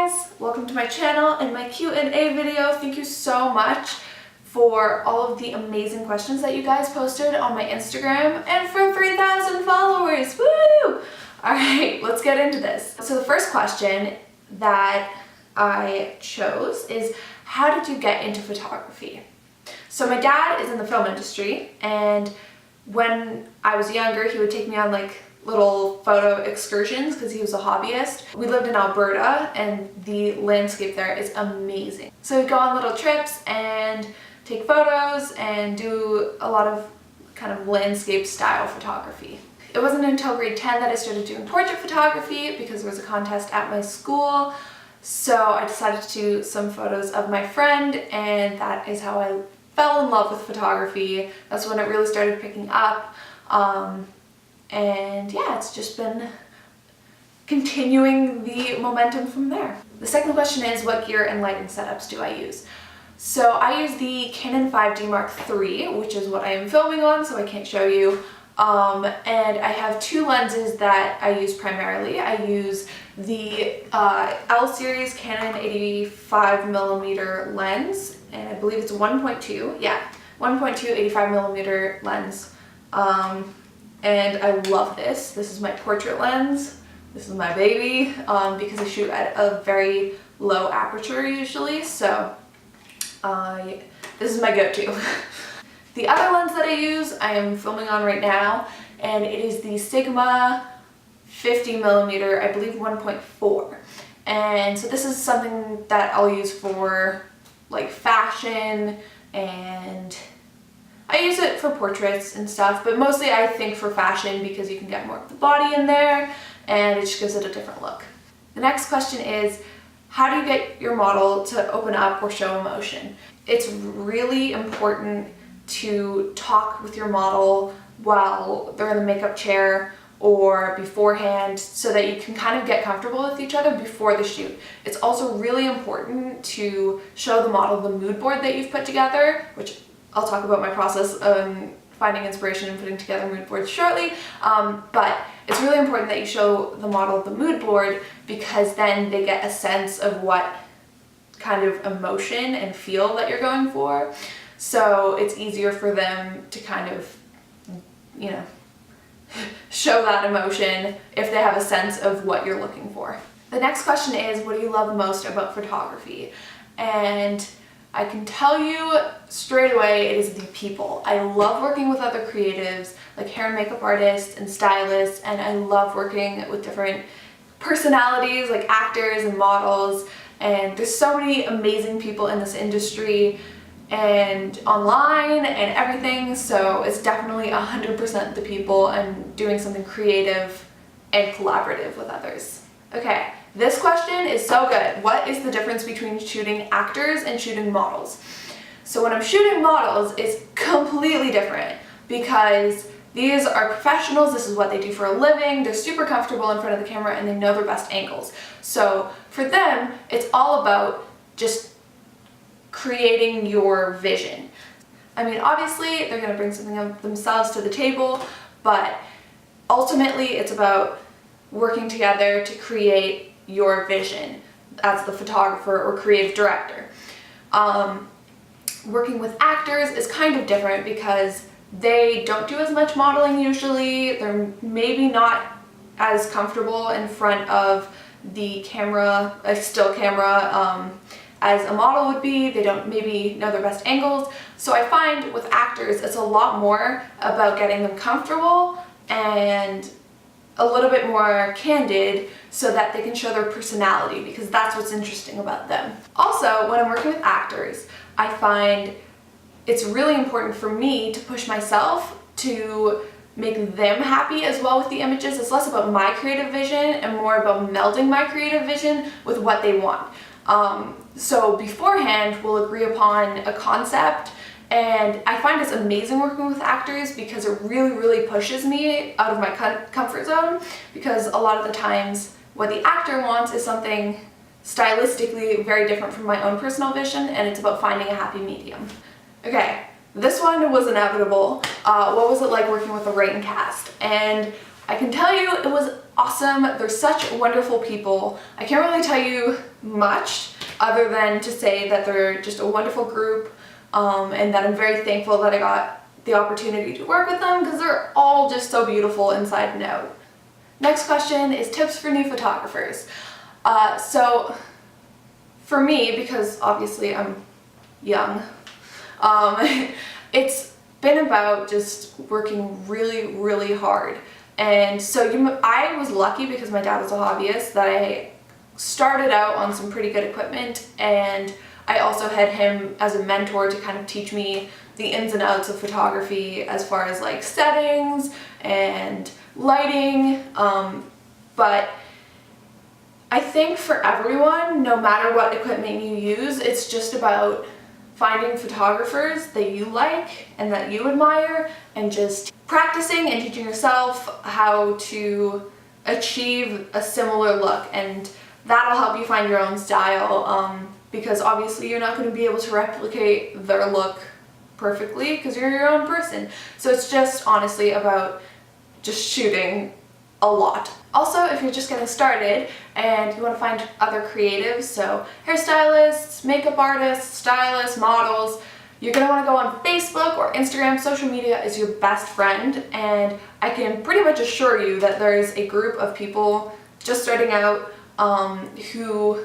guys! Welcome to my channel and my Q&A video. Thank you so much for all of the amazing questions that you guys posted on my Instagram and for 3,000 followers. Woo! Alright, let's get into this. So the first question that I chose is, how did you get into photography? So my dad is in the film industry, and when I was younger he would take me on like little photo excursions because he was a hobbyist. We lived in Alberta and the landscape there is amazing. So we'd go on little trips and take photos and do a lot of kind of landscape style photography. It wasn't until grade 10 that I started doing portrait photography because there was a contest at my school. So I decided to do some photos of my friend, and that is how I fell in love with photography. That's when it really started picking up. And yeah, it's just been continuing the momentum from there. The second question is, what gear and lighting setups do I use? So I use the Canon 5D Mark III, which is what I am filming on, so I can't show you. And I have two lenses that I use primarily. I use the L series Canon 85mm lens, and I believe it's 1.2, yeah, 1.2 85mm lens. And I love this. This is my portrait lens. This is my baby, because I shoot at a very low aperture usually, so this is my go-to. The other lens that I use, I am filming on right now, and it is the Sigma 50mm, I believe 1.4. And so this is something that I'll use for like fashion, and I use it for portraits and stuff, but mostly I think for fashion because you can get more of the body in there and it just gives it a different look. The next question is, how do you get your model to open up or show emotion? It's really important to talk with your model while they're in the makeup chair or beforehand so that you can kind of get comfortable with each other before the shoot. It's also really important to show the model the mood board that you've put together, which I'll talk about my process on finding inspiration and putting together mood boards shortly, but it's really important that you show the model the mood board because then they get a sense of what kind of emotion and feel that you're going for. So it's easier for them to kind of, you know, show that emotion if they have a sense of what you're looking for. The next question is, what do you love most about photography? And I can tell you straight away, it is the people. I love working with other creatives, like hair and makeup artists and stylists, and I love working with different personalities like actors and models, and there's so many amazing people in this industry and online and everything, so it's definitely 100% the people and doing something creative and collaborative with others. Okay, this question is so good. What is the difference between shooting actors and shooting models? So when I'm shooting models, it's completely different because these are professionals, this is what they do for a living, they're super comfortable in front of the camera and they know their best angles. So for them, it's all about just creating your vision. I mean, obviously they're gonna bring something of themselves to the table, but ultimately it's about working together to create your vision as the photographer or creative director. Working with actors is kind of different because they don't do as much modeling usually. They're maybe not as comfortable in front of the camera, a still camera, as a model would be. They don't maybe know their best angles. So I find with actors it's a lot more about getting them comfortable and a little bit more candid so that they can show their personality, because that's what's interesting about them. Also, when I'm working with actors, I find it's really important for me to push myself to make them happy as well with the images. It's less about my creative vision and more about melding my creative vision with what they want. So beforehand, we'll agree upon a concept, and I find it's amazing working with actors because it really pushes me out of my comfort zone, because a lot of the times what the actor wants is something stylistically very different from my own personal vision, and it's about finding a happy medium. Okay, this one was inevitable. What was it like working with a writing cast? And I can tell you it was awesome. They're such wonderful people. I can't really tell you much other than to say that they're just a wonderful group, and that I'm very thankful that I got the opportunity to work with them because they're all just so beautiful inside and out. Next question is tips for new photographers. So for me, because obviously I'm young, it's been about just working really, really hard. And so I was lucky because my dad was a hobbyist that I started out on some pretty good equipment, and I also had him as a mentor to kind of teach me the ins and outs of photography as far as like settings and lighting. But I think for everyone, no matter what equipment you use, it's just about finding photographers that you like and that you admire, and just practicing and teaching yourself how to achieve a similar look, and that'll help you find your own style, because obviously you're not going to be able to replicate their look perfectly because you're your own person. So it's just honestly about just shooting a lot. Also, if you're just getting started and you want to find other creatives, so hairstylists, makeup artists, stylists, models, you're going to want to go on Facebook or Instagram. Social media is your best friend, and I can pretty much assure you that there's a group of people just starting out who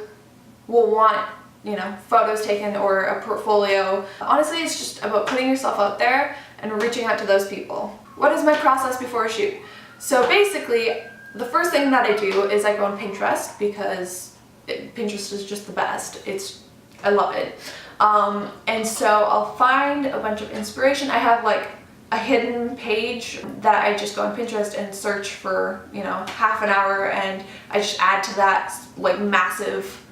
will want, you know, photos taken or a portfolio. Honestly, it's just about putting yourself out there and reaching out to those people. What is my process before a shoot? So basically, the first thing that I do is I go on Pinterest because Pinterest is just the best. I love it. And so I'll find a bunch of inspiration. I have like a hidden page that I just go on Pinterest and search for, you know, half an hour, and I just add to that like massive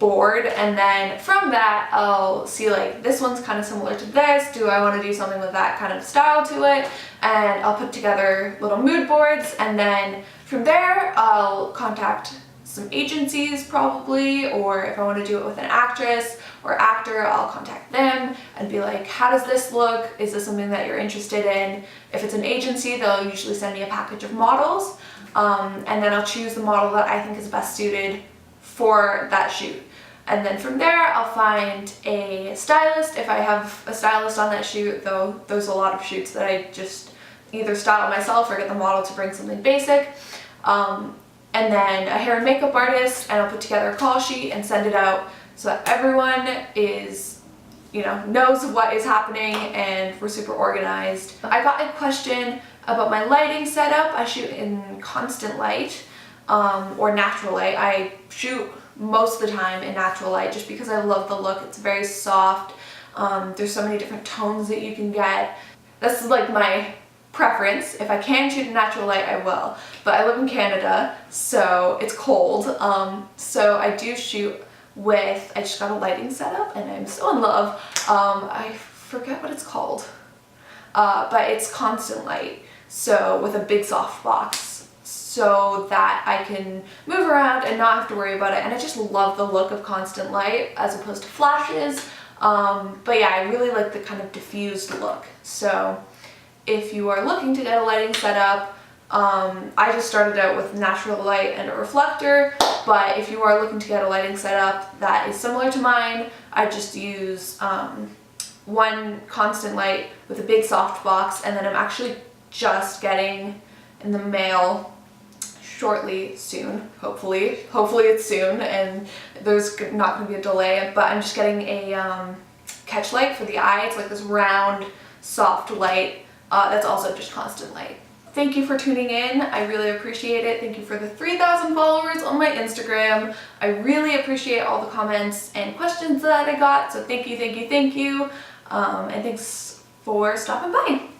board, and then from that I'll see like this one's kind of similar to this. Do I want to do something with that kind of style to it? And I'll put together little mood boards, and then from there I'll contact some agencies probably, or if I want to do it with an actress or actor, I'll contact them and be like, how does this look? Is this something that you're interested in? If it's an agency, they'll usually send me a package of models, and then I'll choose the model that I think is best suited for that shoot. And then from there, I'll find a stylist. If I have a stylist on that shoot, though there's a lot of shoots that I just either style myself or get the model to bring something basic. And then a hair and makeup artist, and I'll put together a call sheet and send it out so that everyone is, you know, knows what is happening and we're super organized. I got a question about my lighting setup. I shoot in constant light, or natural light. I shoot most of the time in natural light just because I love the look. It's very soft. There's so many different tones that you can get. This is like my preference. If I can shoot in natural light, I will. But I live in Canada, so it's cold. So I do shoot with, I just got a lighting setup and I'm so in love. I forget what it's called, but it's constant light. So with a big soft box, so that I can move around and not have to worry about it. And I just love the look of constant light as opposed to flashes. But yeah, I really like the kind of diffused look. So if you are looking to get a lighting setup, I just started out with natural light and a reflector, but if you are looking to get a lighting setup that is similar to mine, I just use one constant light with a big soft box, and then I'm actually just getting in the mail shortly soon, hopefully it's soon, and there's not going to be a delay, but I'm just getting a catch light for the eye. It's like this round soft light that's also just constant light. Thank you for tuning in. I really appreciate it. Thank you for the 3,000 followers on my Instagram. I really appreciate all the comments and questions that I got, so thank you. And thanks for stopping by.